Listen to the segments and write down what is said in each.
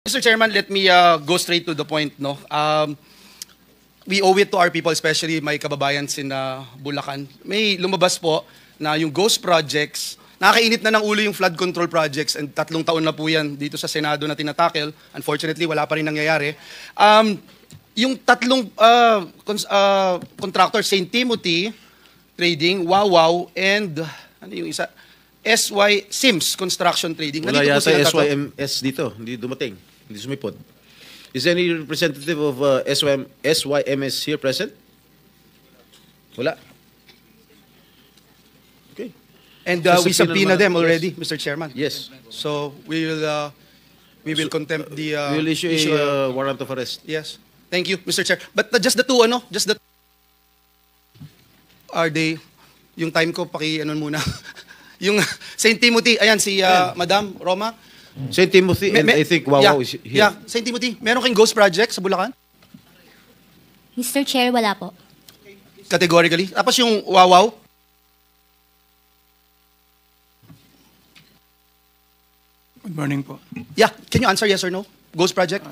Mr. Chairman, let me go straight to the point. No, we owe it to our people, especially my kababayan in Bulacan. May lumabas po na yung ghost projects, nakakainit na ng ulo yung flood control projects, and 3 taon na po yan dito sa Senado na tinatakel. Unfortunately, wala pa rin nangyayari. Yung 3 contractor, St. Timothy Trading, Wawaw, and ano yung isa? Sims Construction Trading. Wala yata SYMS dito, hindi dumating, hindi sumipot. Is any representative of SYMS here present? Wala. Okay. And we subpoena them already, yes. Mr. Chairman. Yes. So we will contempt the. We will issue a warrant of arrest. Yes. Thank you, Mr. Chair. But just the two, just the. Are they? Yung time ko muna. Yung St. Timothy, ayan si Madam Roma. St. Timothy and I think Wawaw is here. Yeah, St. Timothy. Meron kayong ghost project sa Bulacan? Mr. Chair, wala po. Categorically. Tapos yung Wawaw? Good morning po. Yeah, can you answer yes or no? Ghost project?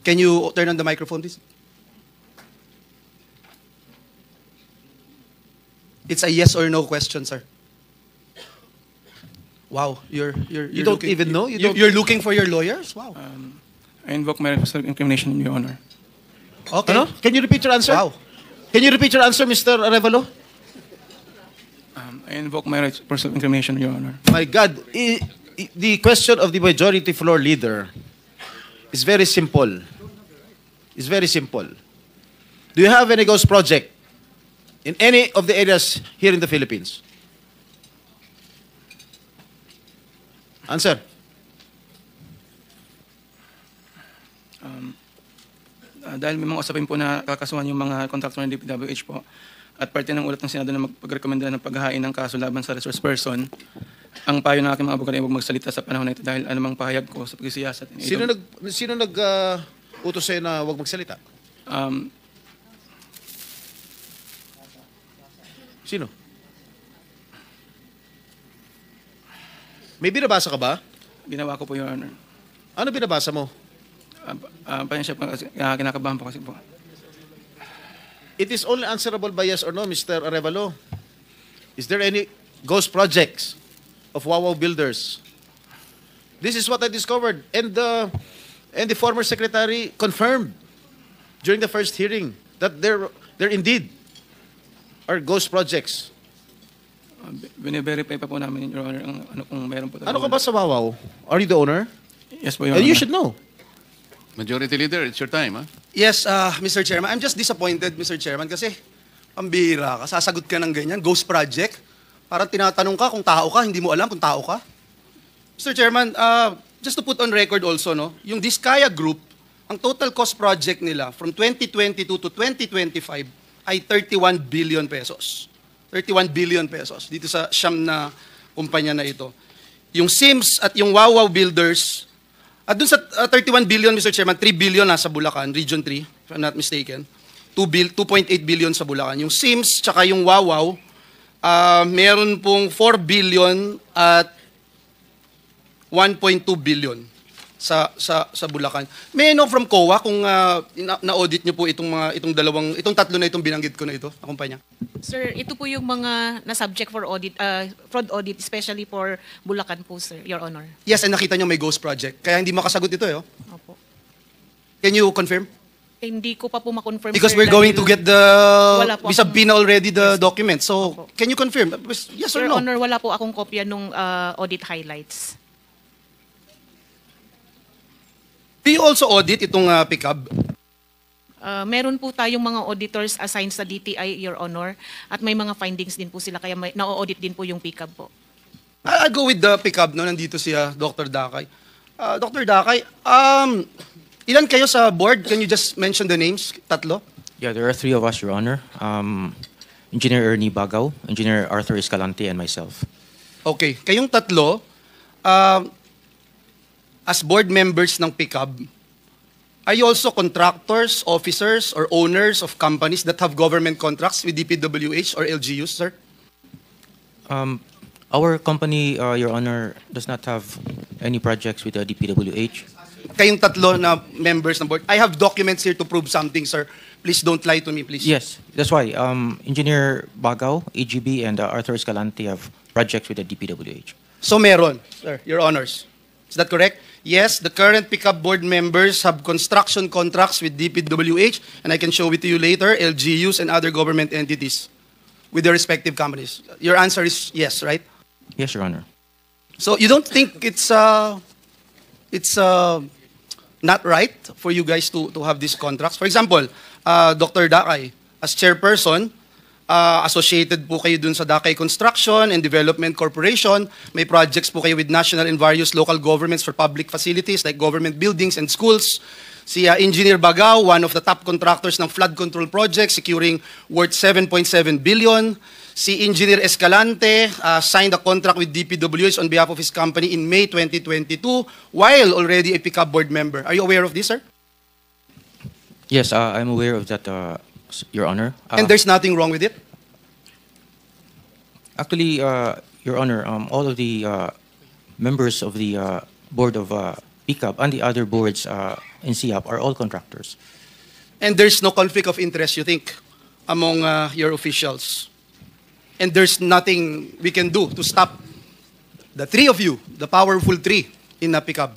Can you turn on the microphone, please? It's a yes or no question, sir. Wow, you're You don't even know? You're looking for your lawyers? Wow. I invoke my right of self-incrimination, Your Honor. Okay. Ano? Can you repeat your answer? Wow. Can you repeat your answer, Mr. Arevalo? I invoke my right for self-incrimination, Your Honor. My God, the question of the majority floor leader is very simple. It's very simple. Do you have any ghost project in any of the areas here in the Philippines? Answer. Dahil may mga usapin po na kakasuhan yung mga kontraktor ng DPWH po at parte ng ulat ng Senado na magpagrekomenda ng paghahain ng kaso laban sa resource person, ang payo ng aking mga abogado ay huwag magsalita sa panahon na ito dahil anumang pahayag ko sa pagsisiyasat. Sino utos sa'yo na huwag magsalita? Sino? May binabasa ka ba? Ginawa ko po, Your Honor. Ano binabasa mo? Pasensya po kasi kinakabahan po kasi po. It is only answerable by yes or no, Mr. Arevalo. Is there any ghost projects of Wawaw builders? This is what I discovered. And the former secretary confirmed during the first hearing that there indeed are ghost projects. Bine-verify pa po namin, Your Honor, ano kung meron po. Ano ka ba sa Wawaw? Are you the owner? Yes po, Your Honor. You should know. Majority Leader, it's your time, huh? Yes, Mr. Chairman. I'm just disappointed, Mr. Chairman, kasi pambihira ka, sasagot ka ng ganyan, ghost project. Parang tinatanong ka kung tao ka, hindi mo alam kung tao ka. Mr. Chairman, just to put on record also, no, yung Diskaya Group, ang total cost project nila from 2022 to 2025 ay 31 billion pesos. 31 billion pesos dito sa siyam na kumpanya na ito. Yung Sims at yung Wawaw Builders, at dun sa 31 billion, Mr. Chairman, 3 billion nasa Bulacan, Region 3, if I'm not mistaken. 2.8 billion sa Bulacan. Yung Sims tsaka yung Wawaw, meron pong 4 billion at 1.2 billion sa Bulacan. May I know from COA kung na-audit niyo po itong tatlo na itong binanggit ko na ito, na kumpanya? Sir, ito po yung mga na-subject for audit, fraud audit, especially for Bulacan po, sir, Your Honor. Yes, and nakita niyo may ghost project. Kaya hindi makasagot ito, eh. Opo. Can you confirm? Hindi ko pa po ma-confirm, Because sir, we're going to get we subpoena already the documents. So, Opo. can you confirm? Yes or Your no? Honor, wala po akong kopya nung audit highlights. Do you also audit itong pickup? Meron po tayong mga auditors assigned sa DTI, Your Honor, at may mga findings din po sila, kaya na-audit din po yung pickup po. I'll go with the pickup, no? Nandito si Dr. Dakay. Dr. Dakay, ilan kayo sa board? Can you just mention the names? Tatlo? Yeah, there are 3 of us, Your Honor. Engineer Ernie Bagaw, Engineer Arthur Escalante, and myself. Okay. Kayong tatlo, as board members ng PICAB, are you also contractors, officers, or owners of companies that have government contracts with DPWH or LGUs, sir? Our company, Your Honor, does not have any projects with the DPWH. Kayong tatlo na members ng board. I have documents here to prove something, sir. Please don't lie to me, please. Yes, that's why Engineer Bagao, AGB, and Arthur Escalante have projects with the DPWH. So meron, sir, your honors. Is that correct? Yes, the current pickup board members have construction contracts with DPWH, and I can show it to you later, LGUs and other government entities with their respective companies. Your answer is yes, right? Yes, Your Honor. So you don't think it's not right for you guys to have these contracts? For example, Dr. Dakay, as chairperson, associated po kayo dun sa Dakay Construction and Development Corporation. May projects po kayo with national and various local governments for public facilities like government buildings and schools. Si Engineer Bagao, one of the top contractors ng flood control project, securing worth 7.7 billion. Si Engineer Escalante signed a contract with DPWH on behalf of his company in May 2022 while already a pickup board member. Are you aware of this, sir? Yes, I'm aware of that, Your Honor. And there's nothing wrong with it? Actually, Your Honor, all of the members of the board of PICAP and the other boards in SIAP are all contractors. And there's no conflict of interest, you think, among your officials? And there's nothing we can do to stop the three of you, the powerful three in PICAP?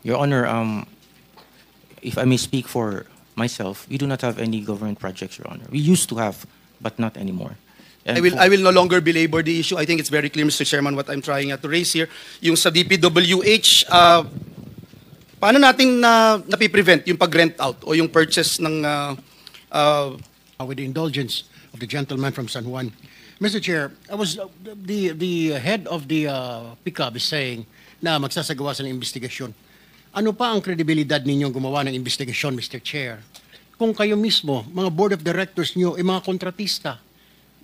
Your Honor, if I may speak for myself, we do not have any government projects, Your Honor. We used to have, but not anymore. And I will no longer belabor the issue. I think it's very clear, Mr. Chairman, what I'm trying to raise here. Yung sa DPWH, paano natin napiprevent yung pag-rent out o yung purchase ng with the indulgence of the gentleman from San Juan. Mr. Chair, I was the head of the PICAB is saying na magsasagawa sa ng investigasyon. Ano pa ang kredibilidad ninyong gumawa ng investigasyon, Mr. Chair? Kung kayo mismo, mga board of directors nyo, mga kontratista,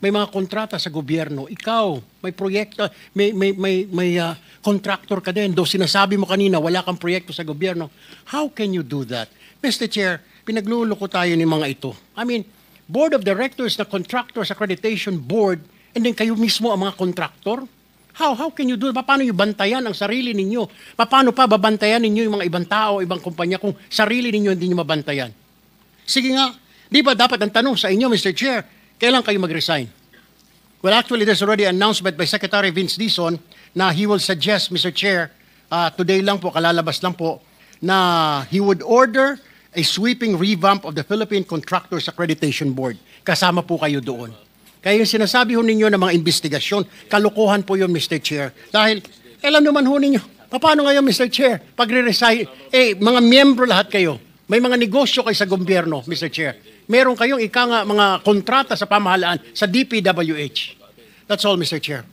may mga kontrata sa gobyerno, ikaw, may proyekto, may contractor ka din, though sinasabi mo kanina, wala kang proyekto sa gobyerno. How can you do that? Mr. Chair, pinagluloko tayo ni mga ito. I mean, board of directors na contractors accreditation board, and then kayo mismo ang mga contractor? How can you do it? Paano nyo bantayan ang sarili ninyo? Paano pa babantayan ninyo yung mga ibang tao, ibang kumpanya kung sarili ninyo hindi nyo mabantayan? Sige nga, di ba dapat ang tanong sa inyo, Mr. Chair, kailan kayo mag-resign? Well, actually, there's already an announcement by Secretary Vince Dizon na he will suggest, Mr. Chair, today lang po, kalalabas lang po, na he would order a sweeping revamp of the Philippine Contractors Accreditation Board. Kasama po kayo doon. Kaya yung sinasabi ho ninyo ng mga investigasyon, kalokohan po yun, Mr. Chair. Dahil, alam naman ho ninyo, paano ngayon, Mr. Chair, pagre-resign, mga miyembro lahat kayo, may mga negosyo kayo sa gobyerno, Mr. Chair. Meron kayong mga kontrata sa pamahalaan sa DPWH. That's all, Mr. Chair.